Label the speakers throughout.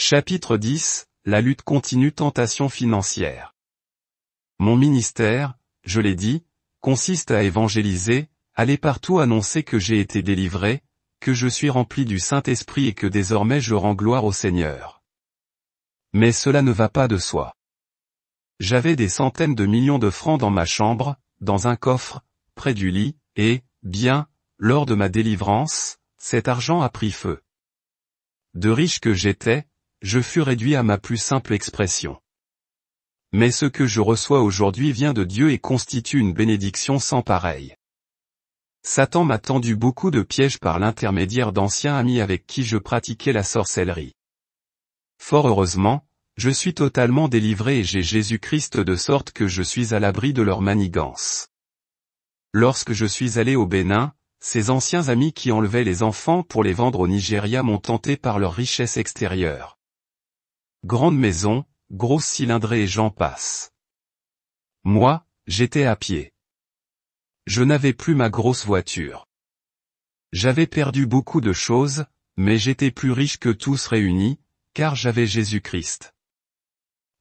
Speaker 1: Chapitre 10, la lutte continue tentation financière. Mon ministère, je l'ai dit, consiste à évangéliser, aller partout annoncer que j'ai été délivré, que je suis rempli du Saint-Esprit et que désormais je rends gloire au Seigneur. Mais cela ne va pas de soi. J'avais des centaines de millions de francs dans ma chambre, dans un coffre, près du lit, et, bien, lors de ma délivrance, cet argent a pris feu. De riche que j'étais, je fus réduit à ma plus simple expression. Mais ce que je reçois aujourd'hui vient de Dieu et constitue une bénédiction sans pareille. Satan m'a tendu beaucoup de pièges par l'intermédiaire d'anciens amis avec qui je pratiquais la sorcellerie. Fort heureusement, je suis totalement délivré et j'ai Jésus-Christ de sorte que je suis à l'abri de leur manigance. Lorsque je suis allé au Bénin, ces anciens amis qui enlevaient les enfants pour les vendre au Nigeria m'ont tenté par leur richesse extérieure. Grande maison, grosse cylindrée et j'en passe. Moi, j'étais à pied. Je n'avais plus ma grosse voiture. J'avais perdu beaucoup de choses, mais j'étais plus riche que tous réunis, car j'avais Jésus-Christ.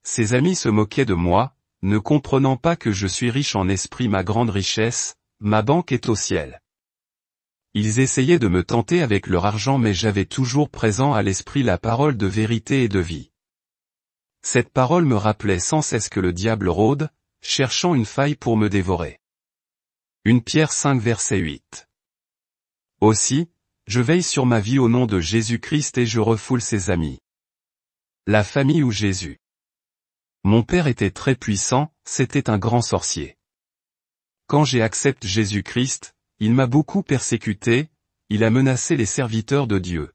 Speaker 1: Ces amis se moquaient de moi, ne comprenant pas que je suis riche en esprit, ma grande richesse, ma banque est au ciel. Ils essayaient de me tenter avec leur argent mais j'avais toujours présent à l'esprit la parole de vérité et de vie. Cette parole me rappelait sans cesse que le diable rôde, cherchant une faille pour me dévorer. 1 Pierre 5 verset 8. Aussi, je veille sur ma vie au nom de Jésus-Christ et je refoule ses amis. La famille ou Jésus. Mon père était très puissant, c'était un grand sorcier. Quand j'ai accepté Jésus-Christ, il m'a beaucoup persécuté, il a menacé les serviteurs de Dieu.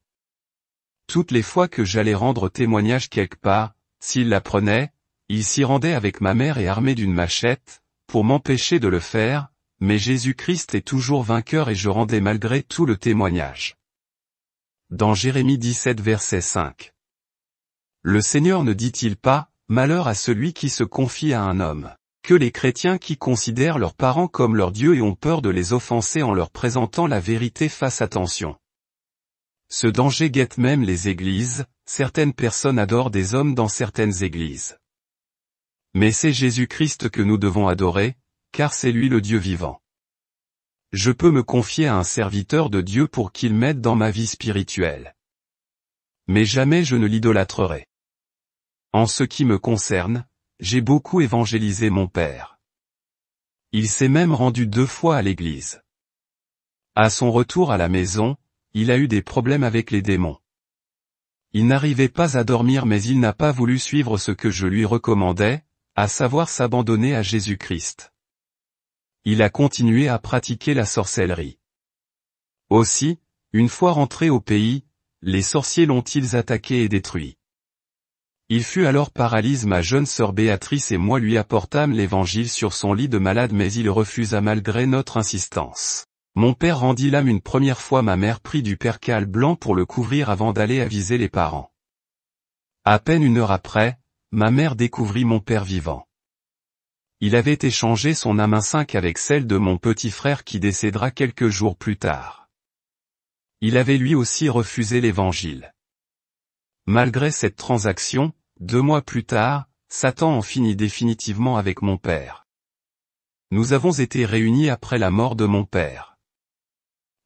Speaker 1: Toutes les fois que j'allais rendre témoignage quelque part, s'il l'apprenait, il s'y rendait avec ma mère et armé d'une machette, pour m'empêcher de le faire, mais Jésus-Christ est toujours vainqueur et je rendais malgré tout le témoignage. Dans Jérémie 17 verset 5. Le Seigneur ne dit-il pas, malheur à celui qui se confie à un homme, que les chrétiens qui considèrent leurs parents comme leur Dieu et ont peur de les offenser en leur présentant la vérité fassent attention. Ce danger guette même les églises, certaines personnes adorent des hommes dans certaines églises. Mais c'est Jésus-Christ que nous devons adorer, car c'est lui le Dieu vivant. Je peux me confier à un serviteur de Dieu pour qu'il m'aide dans ma vie spirituelle. Mais jamais je ne l'idolâtrerai. En ce qui me concerne, j'ai beaucoup évangélisé mon père. Il s'est même rendu 2 fois à l'église. À son retour à la maison, il a eu des problèmes avec les démons. Il n'arrivait pas à dormir mais il n'a pas voulu suivre ce que je lui recommandais, à savoir s'abandonner à Jésus-Christ. Il a continué à pratiquer la sorcellerie. Aussi, une fois rentré au pays, les sorciers l'ont-ils attaqué et détruit. Il fut alors paralysé. Ma jeune sœur Béatrice et moi lui apportâmes l'évangile sur son lit de malade mais il refusa malgré notre insistance. Mon père rendit l'âme une première fois, ma mère prit du percale blanc pour le couvrir avant d'aller aviser les parents. À peine 1 heure après, ma mère découvrit mon père vivant. Il avait échangé son âme incinque avec celle de mon petit frère qui décédera quelques jours plus tard. Il avait lui aussi refusé l'évangile. Malgré cette transaction, 2 mois plus tard, Satan en finit définitivement avec mon père. Nous avons été réunis après la mort de mon père.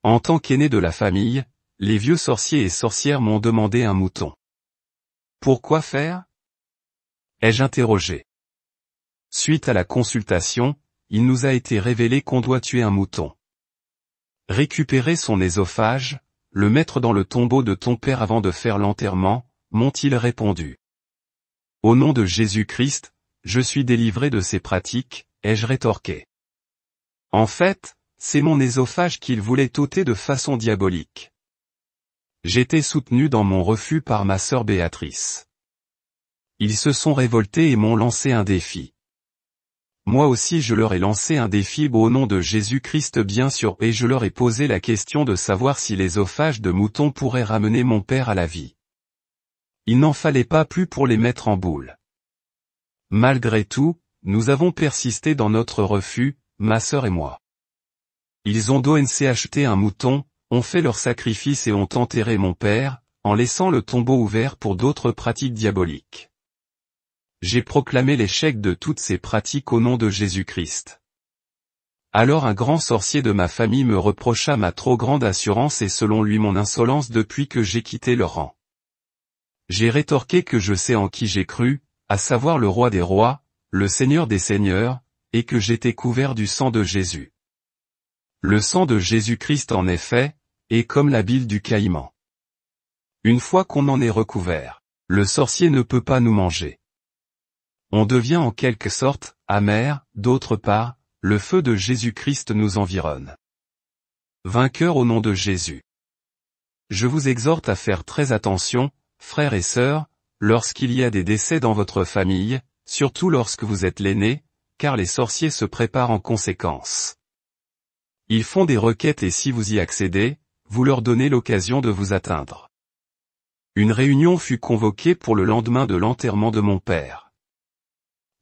Speaker 1: En tant qu'aîné de la famille, les vieux sorciers et sorcières m'ont demandé un mouton. Pourquoi faire? Ai-je interrogé. Suite à la consultation, il nous a été révélé qu'on doit tuer un mouton. Récupérer son œsophage, le mettre dans le tombeau de ton père avant de faire l'enterrement, m'ont-ils répondu. Au nom de Jésus-Christ, je suis délivré de ces pratiques, ai-je rétorqué. En fait, c'est mon œsophage qu'ils voulaient ôter de façon diabolique. J'étais soutenu dans mon refus par ma sœur Béatrice. Ils se sont révoltés et m'ont lancé un défi. Moi aussi je leur ai lancé un défi au nom de Jésus-Christ bien sûr et je leur ai posé la question de savoir si l'œsophage de mouton pourrait ramener mon père à la vie. Il n'en fallait pas plus pour les mettre en boule. Malgré tout, nous avons persisté dans notre refus, ma sœur et moi. Ils ont donc acheté un mouton, ont fait leur sacrifice et ont enterré mon père, en laissant le tombeau ouvert pour d'autres pratiques diaboliques. J'ai proclamé l'échec de toutes ces pratiques au nom de Jésus-Christ. Alors un grand sorcier de ma famille me reprocha ma trop grande assurance et selon lui mon insolence depuis que j'ai quitté le rang. J'ai rétorqué que je sais en qui j'ai cru, à savoir le roi des rois, le Seigneur des seigneurs, et que j'étais couvert du sang de Jésus. Le sang de Jésus-Christ en effet, est comme la bile du caïman. Une fois qu'on en est recouvert, le sorcier ne peut pas nous manger. On devient en quelque sorte amer, d'autre part, le feu de Jésus-Christ nous environne. Vainqueur au nom de Jésus. Je vous exhorte à faire très attention, frères et sœurs, lorsqu'il y a des décès dans votre famille, surtout lorsque vous êtes l'aîné, car les sorciers se préparent en conséquence. Ils font des requêtes et si vous y accédez, vous leur donnez l'occasion de vous atteindre. Une réunion fut convoquée pour le lendemain de l'enterrement de mon père.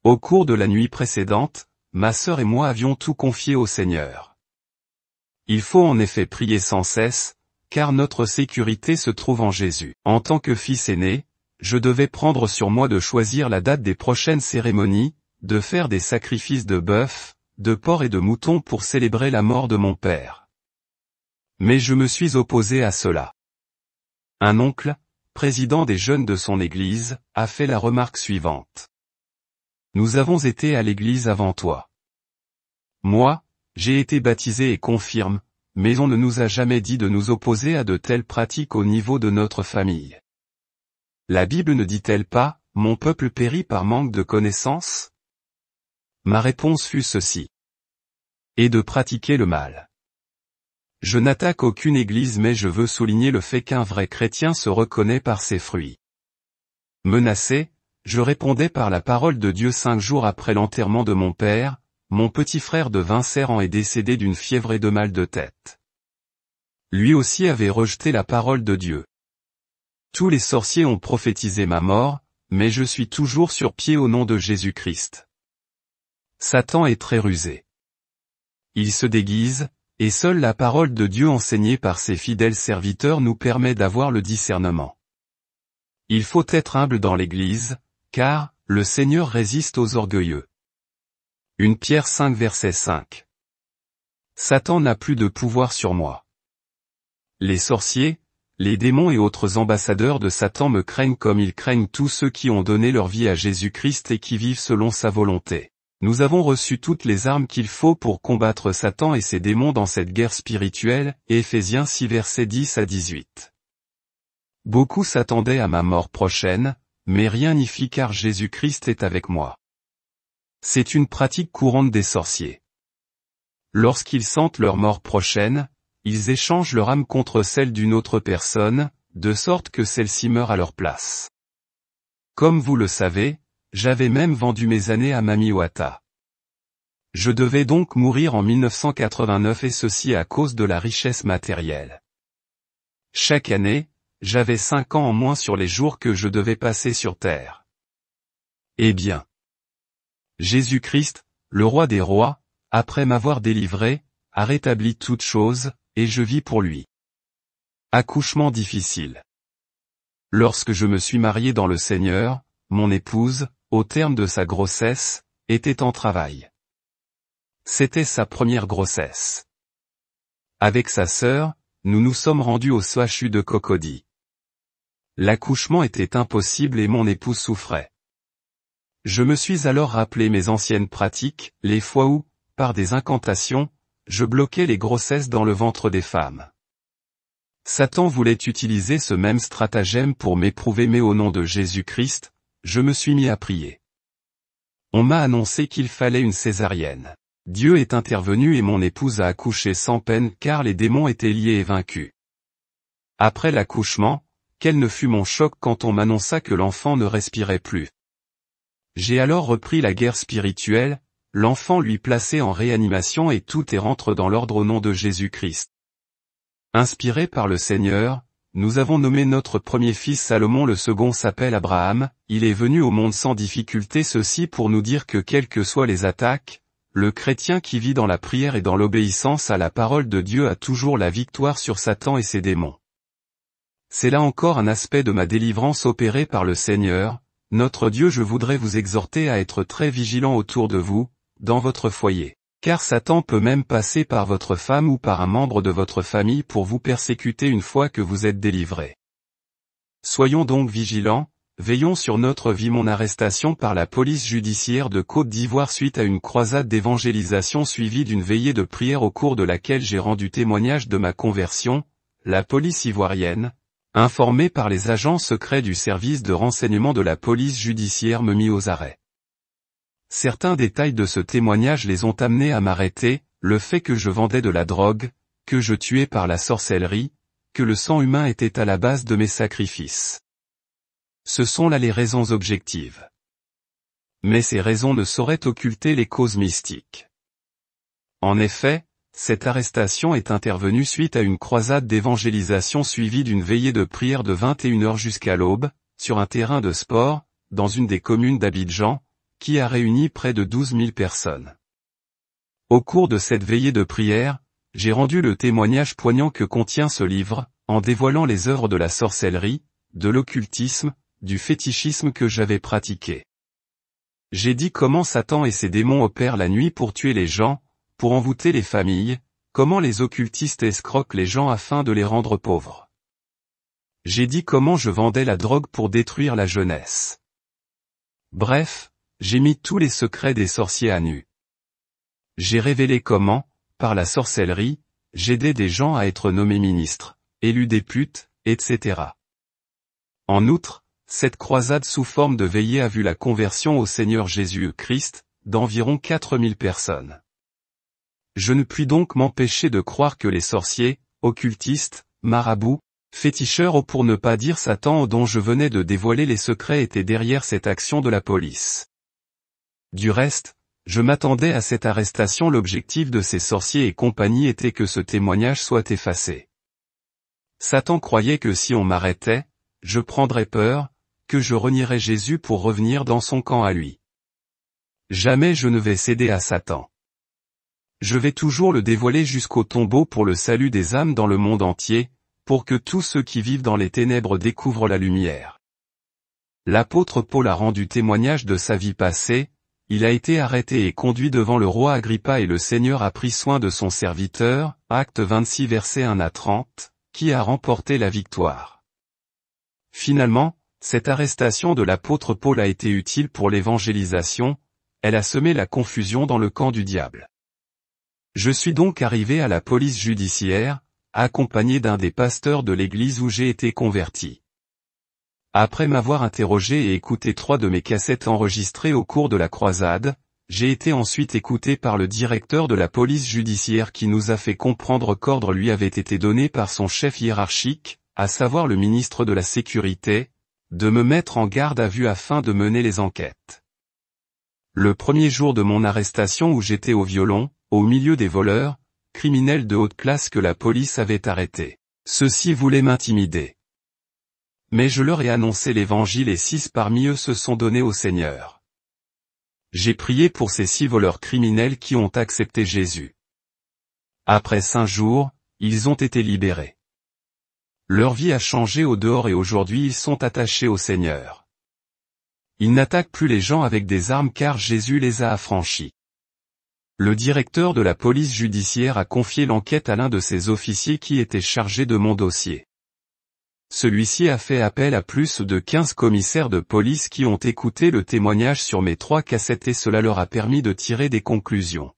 Speaker 1: Au cours de la nuit précédente, ma sœur et moi avions tout confié au Seigneur. Il faut en effet prier sans cesse, car notre sécurité se trouve en Jésus. En tant que fils aîné, je devais prendre sur moi de choisir la date des prochaines cérémonies, de faire des sacrifices de bœuf, de porc et de mouton pour célébrer la mort de mon père. Mais je me suis opposé à cela. Un oncle, président des jeunes de son église, a fait la remarque suivante. Nous avons été à l'église avant toi. Moi, j'ai été baptisé et confirme, mais on ne nous a jamais dit de nous opposer à de telles pratiques au niveau de notre famille. La Bible ne dit-elle pas, « Mon peuple périt par manque de connaissance » ? Ma réponse fut ceci. Et de pratiquer le mal. Je n'attaque aucune église mais je veux souligner le fait qu'un vrai chrétien se reconnaît par ses fruits. Menacé, je répondais par la parole de Dieu 5 jours après l'enterrement de mon père, mon petit frère de 27 ans est décédé d'une fièvre et de mal de tête. Lui aussi avait rejeté la parole de Dieu. Tous les sorciers ont prophétisé ma mort, mais je suis toujours sur pied au nom de Jésus-Christ. Satan est très rusé. Il se déguise, et seule la parole de Dieu enseignée par ses fidèles serviteurs nous permet d'avoir le discernement. Il faut être humble dans l'Église, car le Seigneur résiste aux orgueilleux. 1 Pierre 5 verset 5. Satan n'a plus de pouvoir sur moi. Les sorciers, les démons et autres ambassadeurs de Satan me craignent comme ils craignent tous ceux qui ont donné leur vie à Jésus-Christ et qui vivent selon sa volonté. Nous avons reçu toutes les armes qu'il faut pour combattre Satan et ses démons dans cette guerre spirituelle, Éphésiens 6 versets 10 à 18. Beaucoup s'attendaient à ma mort prochaine, mais rien n'y fit car Jésus-Christ est avec moi. C'est une pratique courante des sorciers. Lorsqu'ils sentent leur mort prochaine, ils échangent leur âme contre celle d'une autre personne, de sorte que celle-ci meurt à leur place. Comme vous le savez, j'avais même vendu mes années à Mami Wata. Je devais donc mourir en 1989 et ceci à cause de la richesse matérielle. Chaque année, j'avais 5 ans en moins sur les jours que je devais passer sur terre. Eh bien, Jésus-Christ, le roi des rois, après m'avoir délivré, a rétabli toutes choses, et je vis pour lui. Accouchement difficile. Lorsque je me suis marié dans le Seigneur, mon épouse, au terme de sa grossesse, était en travail. C'était sa première grossesse. Avec sa sœur, nous nous sommes rendus au CHU de Cocody. L'accouchement était impossible et mon épouse souffrait. Je me suis alors rappelé mes anciennes pratiques, les fois où, par des incantations, je bloquais les grossesses dans le ventre des femmes. Satan voulait utiliser ce même stratagème pour m'éprouver mais au nom de Jésus-Christ, je me suis mis à prier. On m'a annoncé qu'il fallait une césarienne. Dieu est intervenu et mon épouse a accouché sans peine car les démons étaient liés et vaincus. Après l'accouchement, quel ne fut mon choc quand on m'annonça que l'enfant ne respirait plus. J'ai alors repris la guerre spirituelle, l'enfant lui placé en réanimation et tout est rentre dans l'ordre au nom de Jésus-Christ. Inspiré par le Seigneur, nous avons nommé notre premier fils Salomon, le second s'appelle Abraham, il est venu au monde sans difficulté, ceci pour nous dire que quelles que soient les attaques, le chrétien qui vit dans la prière et dans l'obéissance à la parole de Dieu a toujours la victoire sur Satan et ses démons. c'est là encore un aspect de ma délivrance opérée par le Seigneur, notre Dieu. Je voudrais vous exhorter à être très vigilant autour de vous, dans votre foyer. Car Satan peut même passer par votre femme ou par un membre de votre famille pour vous persécuter une fois que vous êtes délivré. Soyons donc vigilants, veillons sur notre vie. Mon arrestation par la police judiciaire de Côte d'Ivoire suite à une croisade d'évangélisation suivie d'une veillée de prière au cours de laquelle j'ai rendu témoignage de ma conversion, la police ivoirienne, informée par les agents secrets du service de renseignement de la police judiciaire, me mit aux arrêts. Certains détails de ce témoignage les ont amenés à m'arrêter, le fait que je vendais de la drogue, que je tuais par la sorcellerie, que le sang humain était à la base de mes sacrifices. Ce sont là les raisons objectives. Mais ces raisons ne sauraient occulter les causes mystiques. En effet, cette arrestation est intervenue suite à une croisade d'évangélisation suivie d'une veillée de prière de 21h jusqu'à l'aube, sur un terrain de sport, dans une des communes d'Abidjan, qui a réuni près de 12 000 personnes. Au cours de cette veillée de prière, j'ai rendu le témoignage poignant que contient ce livre, en dévoilant les œuvres de la sorcellerie, de l'occultisme, du fétichisme que j'avais pratiqué. J'ai dit comment Satan et ses démons opèrent la nuit pour tuer les gens, pour envoûter les familles, comment les occultistes escroquent les gens afin de les rendre pauvres. J'ai dit comment je vendais la drogue pour détruire la jeunesse. Bref, j'ai mis tous les secrets des sorciers à nu. J'ai révélé comment, par la sorcellerie, j'aidais des gens à être nommés ministres, élus députés, etc. En outre, cette croisade sous forme de veillée a vu la conversion au Seigneur Jésus-Christ, d'environ 4000 personnes. Je ne puis donc m'empêcher de croire que les sorciers, occultistes, marabouts, féticheurs ou pour ne pas dire Satan dont je venais de dévoiler les secrets étaient derrière cette action de la police. Du reste, je m'attendais à cette arrestation. L'objectif de ces sorciers et compagnie était que ce témoignage soit effacé. Satan croyait que si on m'arrêtait, je prendrais peur, que je renierais Jésus pour revenir dans son camp à lui. Jamais je ne vais céder à Satan. Je vais toujours le dévoiler jusqu'au tombeau pour le salut des âmes dans le monde entier, pour que tous ceux qui vivent dans les ténèbres découvrent la lumière. L'apôtre Paul a rendu témoignage de sa vie passée. Il a été arrêté et conduit devant le roi Agrippa et le Seigneur a pris soin de son serviteur, Actes 26 versets 1 à 30, qui a remporté la victoire. Finalement, cette arrestation de l'apôtre Paul a été utile pour l'évangélisation, elle a semé la confusion dans le camp du diable. Je suis donc arrivé à la police judiciaire, accompagné d'un des pasteurs de l'église où j'ai été converti. Après m'avoir interrogé et écouté 3 de mes cassettes enregistrées au cours de la croisade, j'ai été ensuite écouté par le directeur de la police judiciaire qui nous a fait comprendre qu'ordre lui avait été donné par son chef hiérarchique, à savoir le ministre de la Sécurité, de me mettre en garde à vue afin de mener les enquêtes. Le premier jour de mon arrestation où j'étais au violon, au milieu des voleurs, criminels de haute classe que la police avait arrêtés, ceux-ci voulaient m'intimider. Mais je leur ai annoncé l'évangile et 6 parmi eux se sont donnés au Seigneur. J'ai prié pour ces 6 voleurs criminels qui ont accepté Jésus. Après 5 jours, ils ont été libérés. Leur vie a changé au dehors et aujourd'hui ils sont attachés au Seigneur. Ils n'attaquent plus les gens avec des armes car Jésus les a affranchis. Le directeur de la police judiciaire a confié l'enquête à l'un de ses officiers qui était chargé de mon dossier. Celui-ci a fait appel à plus de 15 commissaires de police qui ont écouté le témoignage sur mes 3 cassettes et cela leur a permis de tirer des conclusions.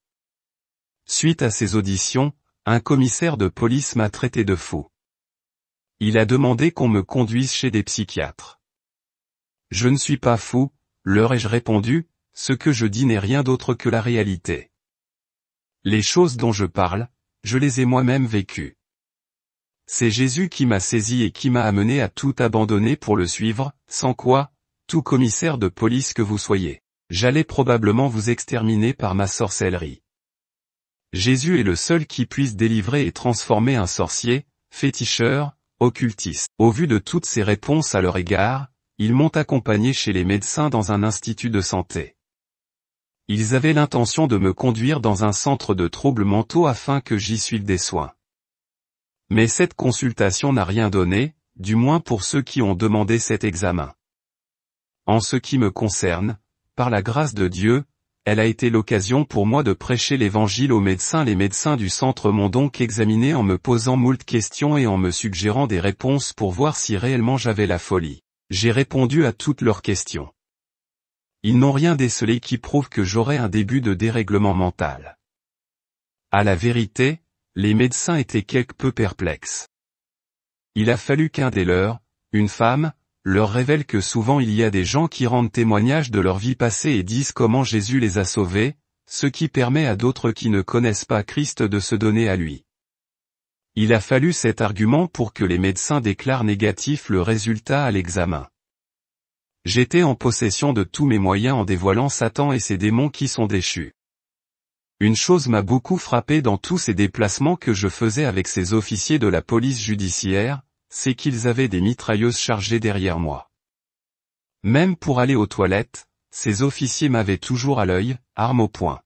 Speaker 1: Suite à ces auditions, un commissaire de police m'a traité de fou. Il a demandé qu'on me conduise chez des psychiatres. Je ne suis pas fou, leur ai-je répondu, ce que je dis n'est rien d'autre que la réalité. Les choses dont je parle, je les ai moi-même vécues. C'est Jésus qui m'a saisi et qui m'a amené à tout abandonner pour le suivre, sans quoi, tout commissaire de police que vous soyez, j'allais probablement vous exterminer par ma sorcellerie. Jésus est le seul qui puisse délivrer et transformer un sorcier, féticheur, occultiste. Au vu de toutes ces réponses à leur égard, ils m'ont accompagné chez les médecins dans un institut de santé. Ils avaient l'intention de me conduire dans un centre de troubles mentaux afin que j'y suive des soins. Mais cette consultation n'a rien donné, du moins pour ceux qui ont demandé cet examen. En ce qui me concerne, par la grâce de Dieu, elle a été l'occasion pour moi de prêcher l'Évangile aux médecins. Les médecins du centre m'ont donc examiné en me posant moult questions et en me suggérant des réponses pour voir si réellement j'avais la folie. J'ai répondu à toutes leurs questions. Ils n'ont rien décelé qui prouve que j'aurais un début de dérèglement mental. À la vérité, les médecins étaient quelque peu perplexes. Il a fallu qu'un des leurs, une femme, leur révèle que souvent il y a des gens qui rendent témoignage de leur vie passée et disent comment Jésus les a sauvés, ce qui permet à d'autres qui ne connaissent pas Christ de se donner à lui. Il a fallu cet argument pour que les médecins déclarent négatif le résultat à l'examen. J'étais en possession de tous mes moyens en dévoilant Satan et ses démons qui sont déchus. Une chose m'a beaucoup frappé dans tous ces déplacements que je faisais avec ces officiers de la police judiciaire, c'est qu'ils avaient des mitrailleuses chargées derrière moi. Même pour aller aux toilettes, ces officiers m'avaient toujours à l'œil, arme au poing.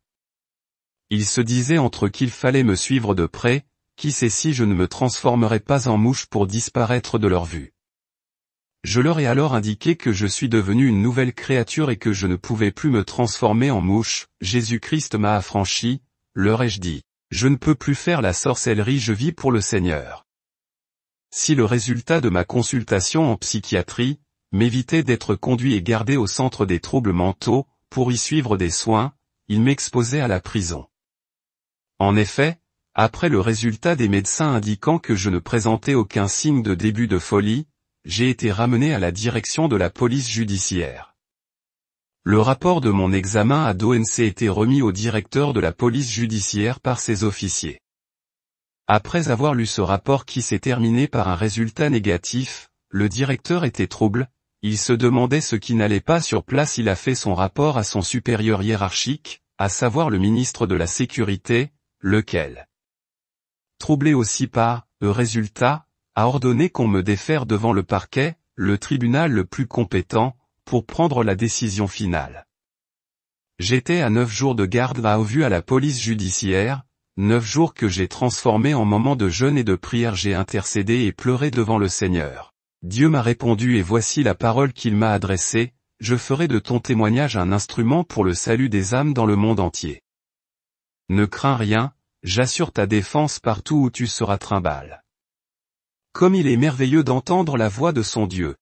Speaker 1: Ils se disaient entre eux qu'il fallait me suivre de près, qui sait si je ne me transformerais pas en mouche pour disparaître de leur vue. Je leur ai alors indiqué que je suis devenu une nouvelle créature et que je ne pouvais plus me transformer en mouche. Jésus-Christ m'a affranchi, leur ai-je dit. Je ne peux plus faire la sorcellerie, je vis pour le Seigneur. Si le résultat de ma consultation en psychiatrie, m'évitait d'être conduit et gardé au centre des troubles mentaux, pour y suivre des soins, il m'exposait à la prison. En effet, après le résultat des médecins indiquant que je ne présentais aucun signe de début de folie, j'ai été ramené à la direction de la police judiciaire. Le rapport de mon examen à d'ONC était remis au directeur de la police judiciaire par ses officiers. Après avoir lu ce rapport qui s'est terminé par un résultat négatif, le directeur était troublé, il se demandait ce qui n'allait pas sur place. Il a fait son rapport à son supérieur hiérarchique, à savoir le ministre de la Sécurité, lequel, troublé aussi par le résultat, a ordonné qu'on me défère devant le parquet, le tribunal le plus compétent, pour prendre la décision finale. J'étais à 9 jours de garde à vue à la police judiciaire, 9 jours que j'ai transformés en moments de jeûne et de prière. J'ai intercédé et pleuré devant le Seigneur. Dieu m'a répondu et voici la parole qu'il m'a adressée, je ferai de ton témoignage un instrument pour le salut des âmes dans le monde entier. Ne crains rien, j'assure ta défense partout où tu seras trimbale. Comme il est merveilleux d'entendre la voix de son Dieu.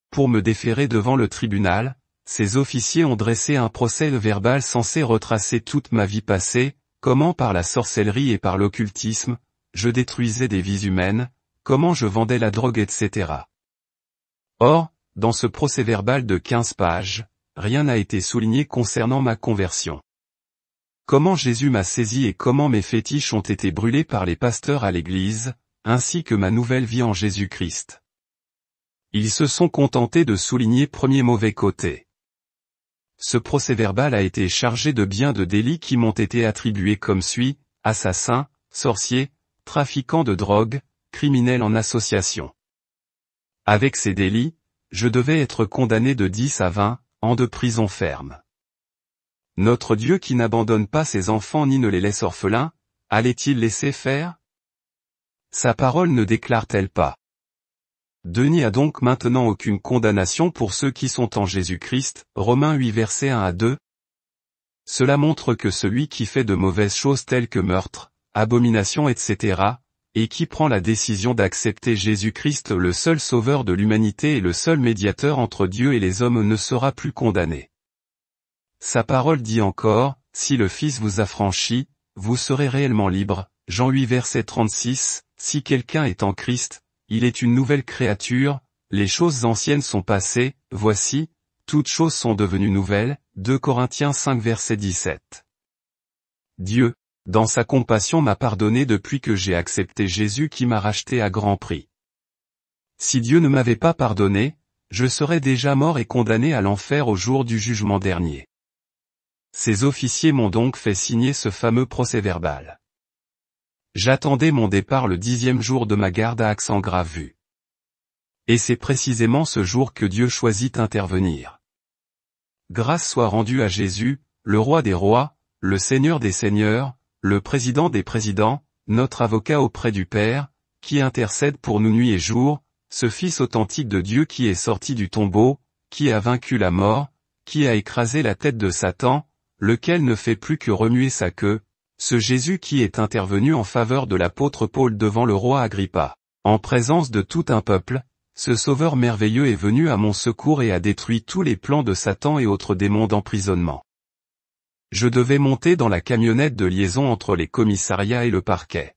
Speaker 1: Pour me déférer devant le tribunal, ces officiers ont dressé un procès verbal censé retracer toute ma vie passée, comment par la sorcellerie et par l'occultisme, je détruisais des vies humaines, comment je vendais la drogue, etc. Or, dans ce procès-verbal de 15 pages, rien n'a été souligné concernant ma conversion. Comment Jésus m'a saisi et comment mes fétiches ont été brûlés par les pasteurs à l'église, ainsi que ma nouvelle vie en Jésus-Christ. Ils se sont contentés de souligner premier mauvais côté. Ce procès-verbal a été chargé de bien de délits qui m'ont été attribués comme suit, assassin, sorcier, trafiquant de drogue, criminel en association. Avec ces délits, je devais être condamné de 10 à 20 ans de prison ferme. Notre Dieu qui n'abandonne pas ses enfants ni ne les laisse orphelins, allait-il laisser faire? Sa parole ne déclare-t-elle pas? Denis a donc maintenant aucune condamnation pour ceux qui sont en Jésus-Christ, Romains 8 versets 1 à 2. Cela montre que celui qui fait de mauvaises choses telles que meurtre, abomination, etc., et qui prend la décision d'accepter Jésus-Christ le seul sauveur de l'humanité et le seul médiateur entre Dieu et les hommes ne sera plus condamné. Sa parole dit encore, si le Fils vous affranchit, vous serez réellement libre, Jean 8 verset 36, si quelqu'un est en Christ, il est une nouvelle créature, les choses anciennes sont passées, voici, toutes choses sont devenues nouvelles, 2 Corinthiens 5 verset 17. Dieu, dans sa compassion m'a pardonné depuis que j'ai accepté Jésus qui m'a racheté à grand prix. Si Dieu ne m'avait pas pardonné, je serais déjà mort et condamné à l'enfer au jour du jugement dernier. Ces officiers m'ont donc fait signer ce fameux procès-verbal. J'attendais mon départ le 10e jour de ma garde à Aix-en-Grave-Vue. Et c'est précisément ce jour que Dieu choisit d'intervenir. Grâce soit rendue à Jésus, le roi des rois, le Seigneur des seigneurs, le président des présidents, notre avocat auprès du Père, qui intercède pour nous nuit et jour, ce Fils authentique de Dieu qui est sorti du tombeau, qui a vaincu la mort, qui a écrasé la tête de Satan, lequel ne fait plus que remuer sa queue, ce Jésus qui est intervenu en faveur de l'apôtre Paul devant le roi Agrippa, en présence de tout un peuple, ce Sauveur merveilleux est venu à mon secours et a détruit tous les plans de Satan et autres démons d'emprisonnement. Je devais monter dans la camionnette de liaison entre les commissariats et le parquet.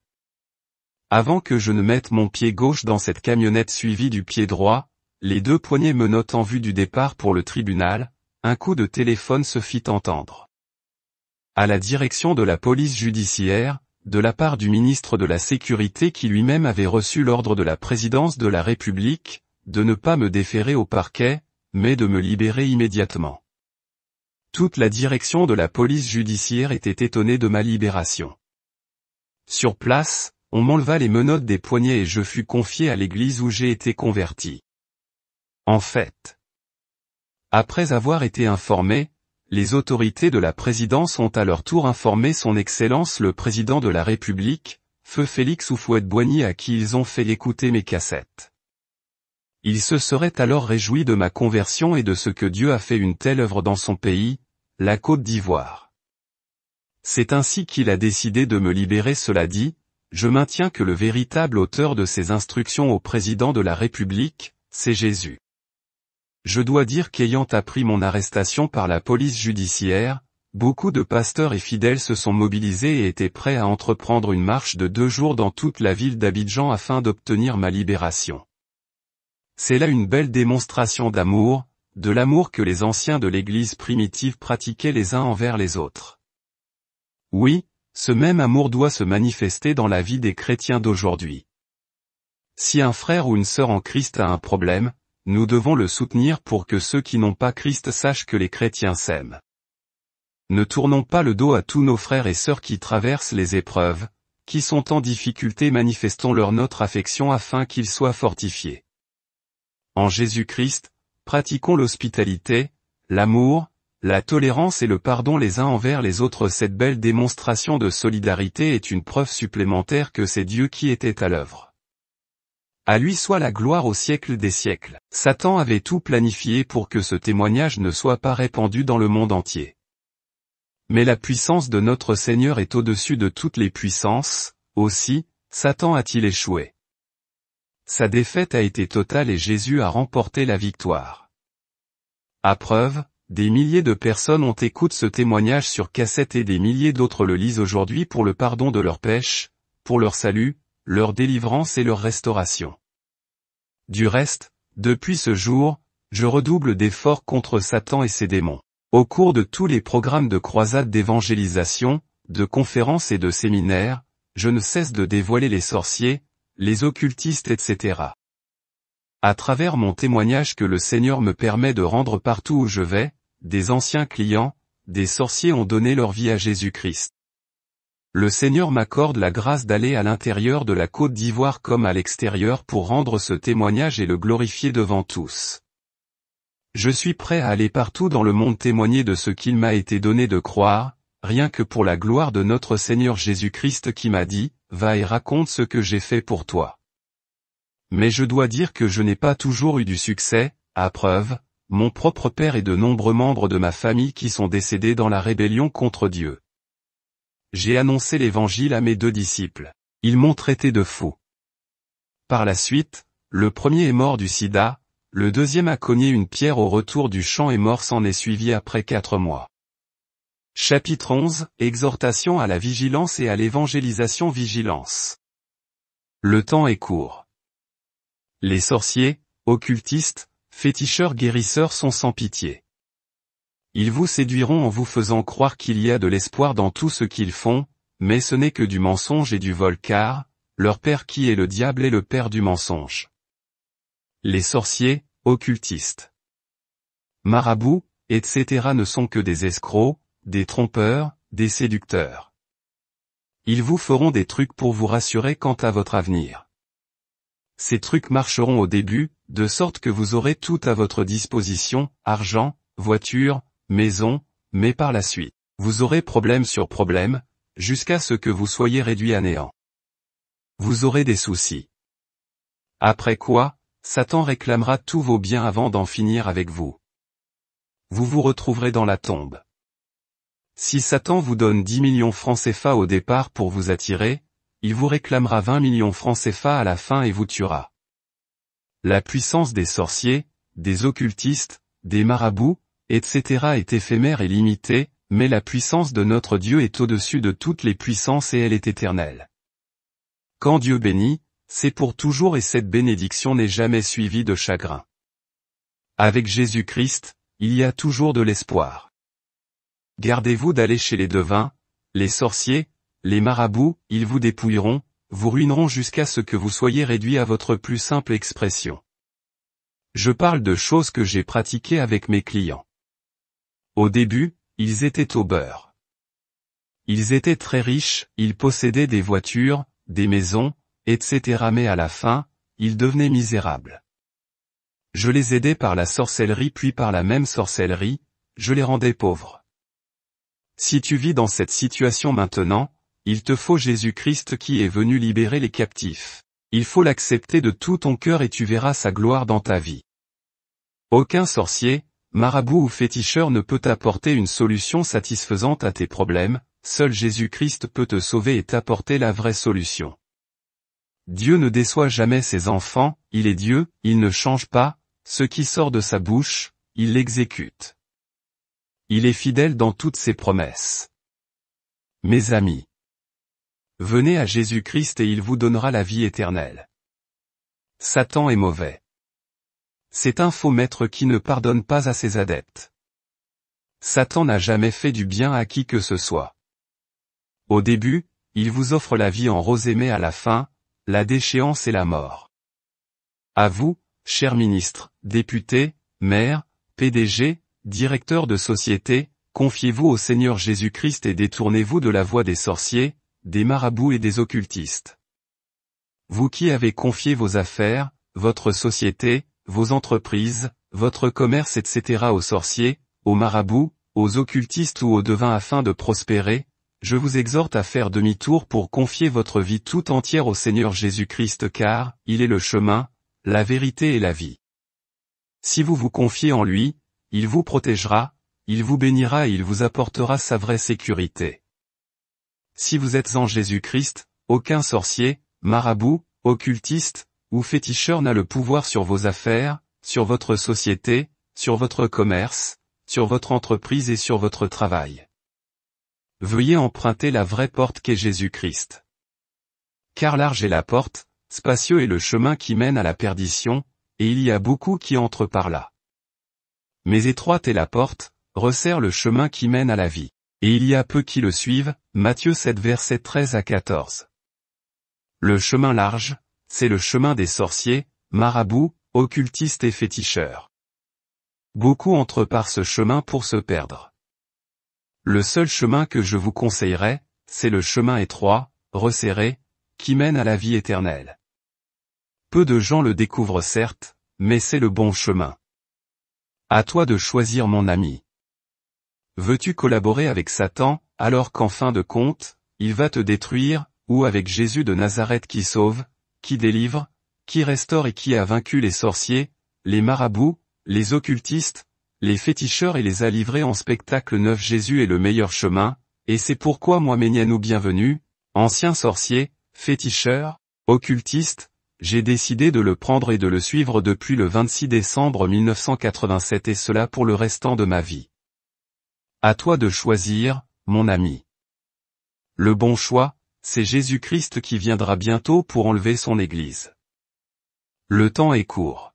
Speaker 1: Avant que je ne mette mon pied gauche dans cette camionnette suivie du pied droit, les deux poignets menottes en vue du départ pour le tribunal, un coup de téléphone se fit entendre. À la direction de la police judiciaire, de la part du ministre de la Sécurité qui lui-même avait reçu l'ordre de la présidence de la République, de ne pas me déférer au parquet, mais de me libérer immédiatement. Toute la direction de la police judiciaire était étonnée de ma libération. Sur place, on m'enleva les menottes des poignets et je fus confié à l'église où j'ai été converti. En fait, après avoir été informé, les autorités de la présidence ont à leur tour informé son Excellence le Président de la République, Feu Félix Houphouët-Boigny à qui ils ont fait écouter mes cassettes. Il se serait alors réjoui de ma conversion et de ce que Dieu a fait une telle œuvre dans son pays, la Côte d'Ivoire. C'est ainsi qu'il a décidé de me libérer. Cela dit, je maintiens que le véritable auteur de ces instructions au Président de la République, c'est Jésus. Je dois dire qu'ayant appris mon arrestation par la police judiciaire, beaucoup de pasteurs et fidèles se sont mobilisés et étaient prêts à entreprendre une marche de 2 jours dans toute la ville d'Abidjan afin d'obtenir ma libération. C'est là une belle démonstration d'amour, de l'amour que les anciens de l'Église primitive pratiquaient les uns envers les autres. Oui, ce même amour doit se manifester dans la vie des chrétiens d'aujourd'hui. Si un frère ou une sœur en Christ a un problème, nous devons le soutenir pour que ceux qui n'ont pas Christ sachent que les chrétiens s'aiment. Ne tournons pas le dos à tous nos frères et sœurs qui traversent les épreuves, qui sont en difficulté. Manifestons-leur notre affection afin qu'ils soient fortifiés. En Jésus-Christ, pratiquons l'hospitalité, l'amour, la tolérance et le pardon les uns envers les autres. Cette belle démonstration de solidarité est une preuve supplémentaire que c'est Dieu qui était à l'œuvre. À lui soit la gloire au siècle des siècles. Satan avait tout planifié pour que ce témoignage ne soit pas répandu dans le monde entier. Mais la puissance de notre Seigneur est au-dessus de toutes les puissances, aussi, Satan a-t-il échoué. Sa défaite a été totale et Jésus a remporté la victoire. À preuve, des milliers de personnes ont écouté ce témoignage sur cassette et des milliers d'autres le lisent aujourd'hui pour le pardon de leurs péchés, pour leur salut, leur délivrance et leur restauration. Du reste, depuis ce jour, je redouble d'efforts contre Satan et ses démons. Au cours de tous les programmes de croisade d'évangélisation, de conférences et de séminaires, je ne cesse de dévoiler les sorciers, les occultistes etc. À travers mon témoignage que le Seigneur me permet de rendre partout où je vais, des anciens clients, des sorciers ont donné leur vie à Jésus-Christ. Le Seigneur m'accorde la grâce d'aller à l'intérieur de la Côte d'Ivoire comme à l'extérieur pour rendre ce témoignage et le glorifier devant tous. Je suis prêt à aller partout dans le monde témoigner de ce qu'il m'a été donné de croire, rien que pour la gloire de notre Seigneur Jésus-Christ qui m'a dit, « Va et raconte ce que j'ai fait pour toi. » Mais je dois dire que je n'ai pas toujours eu du succès, à preuve, mon propre père et de nombreux membres de ma famille qui sont décédés dans la rébellion contre Dieu. J'ai annoncé l'évangile à mes 2 disciples. Ils m'ont traité de fou. Par la suite, le premier est mort du sida, le deuxième a cogné une pierre au retour du champ et mort s'en est suivi après 4 mois. Chapitre 11, Exhortation à la vigilance et à l'évangélisation. Vigilance. Le temps est court. Les sorciers, occultistes, féticheurs guérisseurs sont sans pitié. Ils vous séduiront en vous faisant croire qu'il y a de l'espoir dans tout ce qu'ils font, mais ce n'est que du mensonge et du vol car, leur père qui est le diable est le père du mensonge. Les sorciers, occultistes, marabouts, etc. ne sont que des escrocs, des trompeurs, des séducteurs. Ils vous feront des trucs pour vous rassurer quant à votre avenir. Ces trucs marcheront au début, de sorte que vous aurez tout à votre disposition, argent, voiture, maison, mais par la suite, vous aurez problème sur problème, jusqu'à ce que vous soyez réduit à néant. Vous aurez des soucis. Après quoi, Satan réclamera tous vos biens avant d'en finir avec vous. Vous vous retrouverez dans la tombe. Si Satan vous donne 10 millions francs CFA au départ pour vous attirer, il vous réclamera 20 millions francs CFA à la fin et vous tuera. La puissance des sorciers, des occultistes, des marabouts, etc. est éphémère et limitée, mais la puissance de notre Dieu est au-dessus de toutes les puissances et elle est éternelle. Quand Dieu bénit, c'est pour toujours et cette bénédiction n'est jamais suivie de chagrin. Avec Jésus-Christ, il y a toujours de l'espoir. Gardez-vous d'aller chez les devins, les sorciers, les marabouts, ils vous dépouilleront, vous ruineront jusqu'à ce que vous soyez réduit à votre plus simple expression. Je parle de choses que j'ai pratiquées avec mes clients. Au début, ils étaient au beurre. Ils étaient très riches, ils possédaient des voitures, des maisons, etc. Mais à la fin, ils devenaient misérables. Je les aidais par la sorcellerie puis par la même sorcellerie, je les rendais pauvres. Si tu vis dans cette situation maintenant, il te faut Jésus-Christ qui est venu libérer les captifs. Il faut l'accepter de tout ton cœur et tu verras sa gloire dans ta vie. Aucun sorcier, marabout ou féticheur ne peut apporter une solution satisfaisante à tes problèmes, seul Jésus-Christ peut te sauver et t'apporter la vraie solution. Dieu ne déçoit jamais ses enfants, il est Dieu, il ne change pas, ce qui sort de sa bouche, il l'exécute. Il est fidèle dans toutes ses promesses. Mes amis, venez à Jésus-Christ et il vous donnera la vie éternelle. Satan est mauvais. C'est un faux maître qui ne pardonne pas à ses adeptes. Satan n'a jamais fait du bien à qui que ce soit. Au début, il vous offre la vie en rose mais à la fin, la déchéance et la mort. À vous, chers ministres, députés, maires, PDG, directeurs de société, confiez-vous au Seigneur Jésus-Christ et détournez-vous de la voie des sorciers, des marabouts et des occultistes. Vous qui avez confié vos affaires, votre société, vos entreprises, votre commerce etc. aux sorciers, aux marabouts, aux occultistes ou aux devins afin de prospérer, je vous exhorte à faire demi-tour pour confier votre vie tout entière au Seigneur Jésus-Christ car, il est le chemin, la vérité et la vie. Si vous vous confiez en lui, il vous protégera, il vous bénira et il vous apportera sa vraie sécurité. Si vous êtes en Jésus-Christ, aucun sorcier, marabout, occultiste, ou féticheur n'a le pouvoir sur vos affaires, sur votre société, sur votre commerce, sur votre entreprise et sur votre travail. Veuillez emprunter la vraie porte qu'est Jésus-Christ. Car large est la porte, spacieux est le chemin qui mène à la perdition, et il y a beaucoup qui entrent par là. Mais étroite est la porte, resserre le chemin qui mène à la vie, et il y a peu qui le suivent, Matthieu 7 versets 13 à 14. Le chemin large, c'est le chemin des sorciers, marabouts, occultistes et féticheurs. Beaucoup entrent par ce chemin pour se perdre. Le seul chemin que je vous conseillerais, c'est le chemin étroit, resserré, qui mène à la vie éternelle. Peu de gens le découvrent certes, mais c'est le bon chemin. À toi de choisir mon ami. Veux-tu collaborer avec Satan, alors qu'en fin de compte, il va te détruire, ou avec Jésus de Nazareth qui sauve, qui délivre, qui restaure et qui a vaincu les sorciers, les marabouts, les occultistes, les féticheurs et les a livrés en spectacle neuf. Jésus est le meilleur chemin, et c'est pourquoi moi Ménianou bienvenue, ancien sorcier, féticheur, occultiste, j'ai décidé de le prendre et de le suivre depuis le 26 décembre 1987 et cela pour le restant de ma vie. À toi de choisir, mon ami. Le bon choix, c'est Jésus-Christ qui viendra bientôt pour enlever son Église. Le temps est court.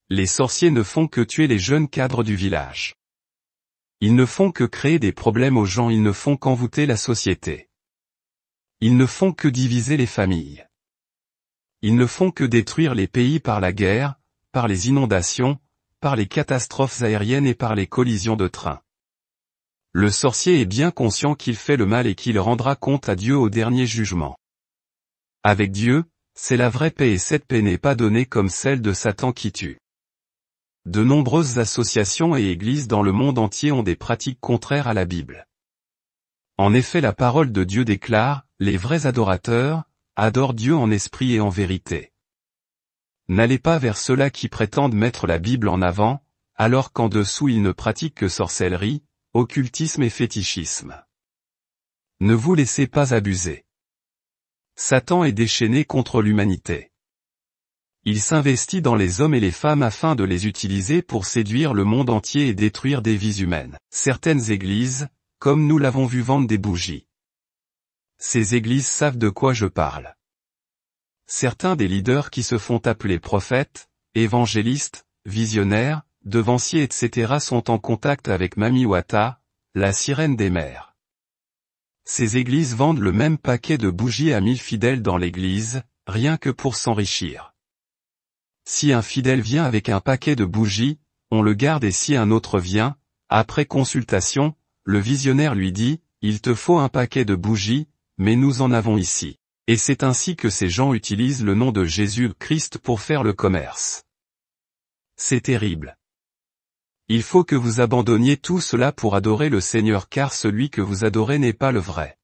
Speaker 1: Les sorciers ne font que tuer les jeunes cadres du village. Ils ne font que créer des problèmes aux gens, ils ne font qu'envoûter la société. Ils ne font que diviser les familles. Ils ne font que détruire les pays par la guerre, par les inondations, par les catastrophes aériennes et par les collisions de trains. Le sorcier est bien conscient qu'il fait le mal et qu'il rendra compte à Dieu au dernier jugement. Avec Dieu, c'est la vraie paix et cette paix n'est pas donnée comme celle de Satan qui tue. De nombreuses associations et églises dans le monde entier ont des pratiques contraires à la Bible. En effet, la parole de Dieu déclare, les vrais adorateurs, adorent Dieu en esprit et en vérité. N'allez pas vers ceux-là qui prétendent mettre la Bible en avant, alors qu'en dessous ils ne pratiquent que sorcellerie, occultisme et fétichisme. Ne vous laissez pas abuser. Satan est déchaîné contre l'humanité. Il s'investit dans les hommes et les femmes afin de les utiliser pour séduire le monde entier et détruire des vies humaines. Certaines églises, comme nous l'avons vu, vendent des bougies. Ces églises savent de quoi je parle. Certains des leaders qui se font appeler prophètes, évangélistes, visionnaires, devanciers etc. sont en contact avec Mami Wata, la sirène des mers. Ces églises vendent le même paquet de bougies à 1000 fidèles dans l'église, rien que pour s'enrichir. Si un fidèle vient avec un paquet de bougies, on le garde et si un autre vient, après consultation, le visionnaire lui dit, il te faut un paquet de bougies, mais nous en avons ici. Et c'est ainsi que ces gens utilisent le nom de Jésus-Christ pour faire le commerce. C'est terrible. Il faut que vous abandonniez tout cela pour adorer le Seigneur car celui que vous adorez n'est pas le vrai.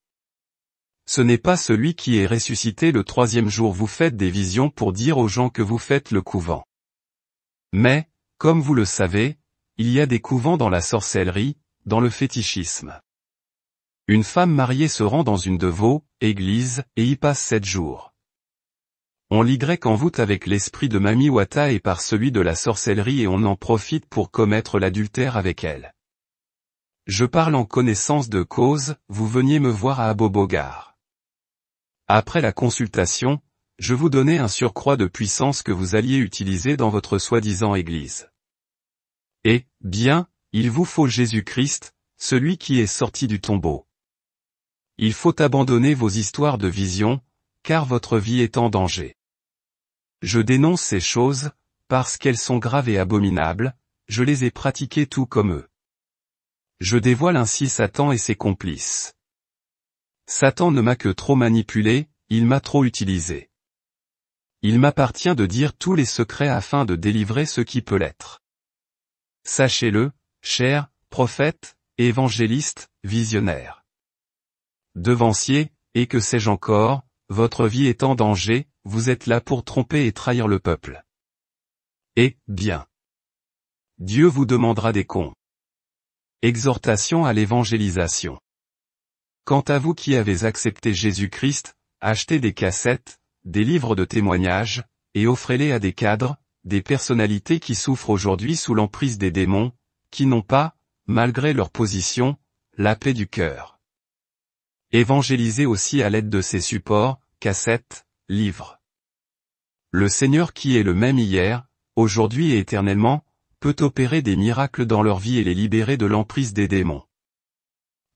Speaker 1: Ce n'est pas celui qui est ressuscité le 3e jour. Vous faites des visions pour dire aux gens que vous faites le couvent. Mais, comme vous le savez, il y a des couvents dans la sorcellerie, dans le fétichisme. Une femme mariée se rend dans une de vos églises et y passe 7 jours. On l'y en voûte avec l'esprit de Mami Wata et par celui de la sorcellerie et on en profite pour commettre l'adultère avec elle. Je parle en connaissance de cause, vous veniez me voir à Abobogar. Après la consultation, je vous donnais un surcroît de puissance que vous alliez utiliser dans votre soi-disant église. Eh bien, il vous faut Jésus-Christ, celui qui est sorti du tombeau. Il faut abandonner vos histoires de vision, car votre vie est en danger. Je dénonce ces choses, parce qu'elles sont graves et abominables, je les ai pratiquées tout comme eux. Je dévoile ainsi Satan et ses complices. Satan ne m'a que trop manipulé, il m'a trop utilisé. Il m'appartient de dire tous les secrets afin de délivrer ce qui peut l'être. Sachez-le, chers prophètes, évangélistes, visionnaires, devanciers, et que sais-je encore, votre vie est en danger, vous êtes là pour tromper et trahir le peuple. Eh bien, Dieu vous demandera des comptes. Exhortation à l'évangélisation. Quant à vous qui avez accepté Jésus-Christ, achetez des cassettes, des livres de témoignages, et offrez-les à des cadres, des personnalités qui souffrent aujourd'hui sous l'emprise des démons, qui n'ont pas, malgré leur position, la paix du cœur. Évangélisez aussi à l'aide de ces supports, cassettes, livres. Le Seigneur qui est le même hier, aujourd'hui et éternellement, peut opérer des miracles dans leur vie et les libérer de l'emprise des démons.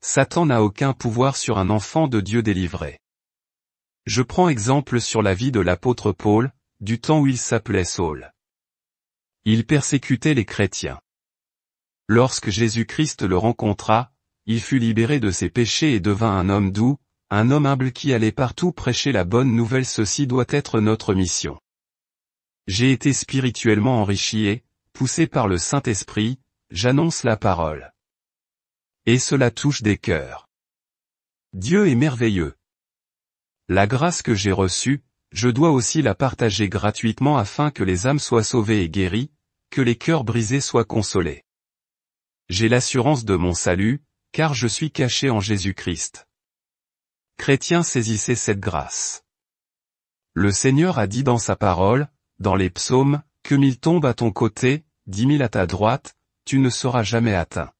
Speaker 1: Satan n'a aucun pouvoir sur un enfant de Dieu délivré. Je prends exemple sur la vie de l'apôtre Paul, du temps où il s'appelait Saul. Il persécutait les chrétiens. Lorsque Jésus-Christ le rencontra, il fut libéré de ses péchés et devint un homme doux, un homme humble qui allait partout prêcher la bonne nouvelle. Ceci doit être notre mission. J'ai été spirituellement enrichi et, poussé par le Saint-Esprit, j'annonce la parole. Et cela touche des cœurs. Dieu est merveilleux. La grâce que j'ai reçue, je dois aussi la partager gratuitement afin que les âmes soient sauvées et guéries, que les cœurs brisés soient consolés. J'ai l'assurance de mon salut, car je suis caché en Jésus-Christ. Chrétiens, saisissez cette grâce. Le Seigneur a dit dans sa parole, dans les psaumes, que 1000 tombent à ton côté, 10 000 à ta droite, tu ne seras jamais atteint.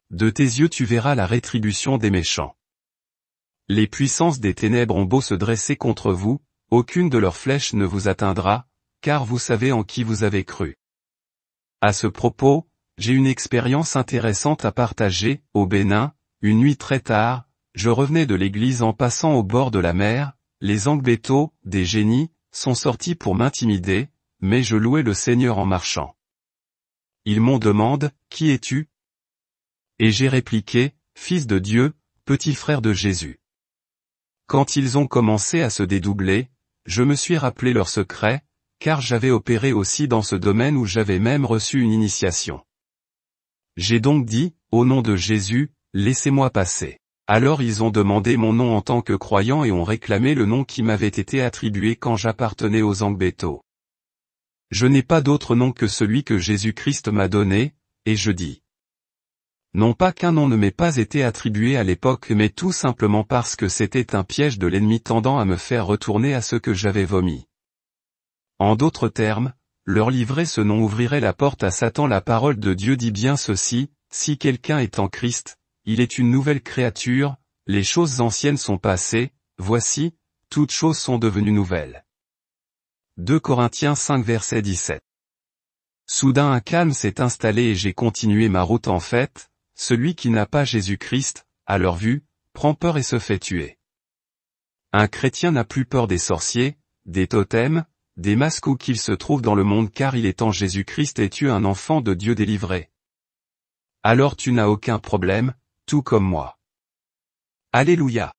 Speaker 1: De tes yeux tu verras la rétribution des méchants. Les puissances des ténèbres ont beau se dresser contre vous, aucune de leurs flèches ne vous atteindra, car vous savez en qui vous avez cru. À ce propos, j'ai une expérience intéressante à partager. Au Bénin, une nuit très tard, je revenais de l'église en passant au bord de la mer, les Angbeto, des génies, sont sortis pour m'intimider, mais je louais le Seigneur en marchant. Ils m'ont demandé, qui es-tu? Et j'ai répliqué, Fils de Dieu, petit frère de Jésus. Quand ils ont commencé à se dédoubler, je me suis rappelé leur secret, car j'avais opéré aussi dans ce domaine où j'avais même reçu une initiation. J'ai donc dit, au nom de Jésus, laissez-moi passer. Alors ils ont demandé mon nom en tant que croyant et ont réclamé le nom qui m'avait été attribué quand j'appartenais aux Angbeto. Je n'ai pas d'autre nom que celui que Jésus-Christ m'a donné, et je dis. Non pas qu'un nom ne m'ait pas été attribué à l'époque mais tout simplement parce que c'était un piège de l'ennemi tendant à me faire retourner à ce que j'avais vomi. En d'autres termes, leur livrer ce nom ouvrirait la porte à Satan. La parole de Dieu dit bien ceci, si quelqu'un est en Christ, il est une nouvelle créature, les choses anciennes sont passées, voici, toutes choses sont devenues nouvelles. 2 Corinthiens 5 verset 17. Soudain un calme s'est installé et j'ai continué ma route. En fait, celui qui n'a pas Jésus-Christ, à leur vue, prend peur et se fait tuer. Un chrétien n'a plus peur des sorciers, des totems, des masques où qu'il se trouve dans le monde car il est en Jésus-Christ et tu es un enfant de Dieu délivré. Alors tu n'as aucun problème, tout comme moi. Alléluia.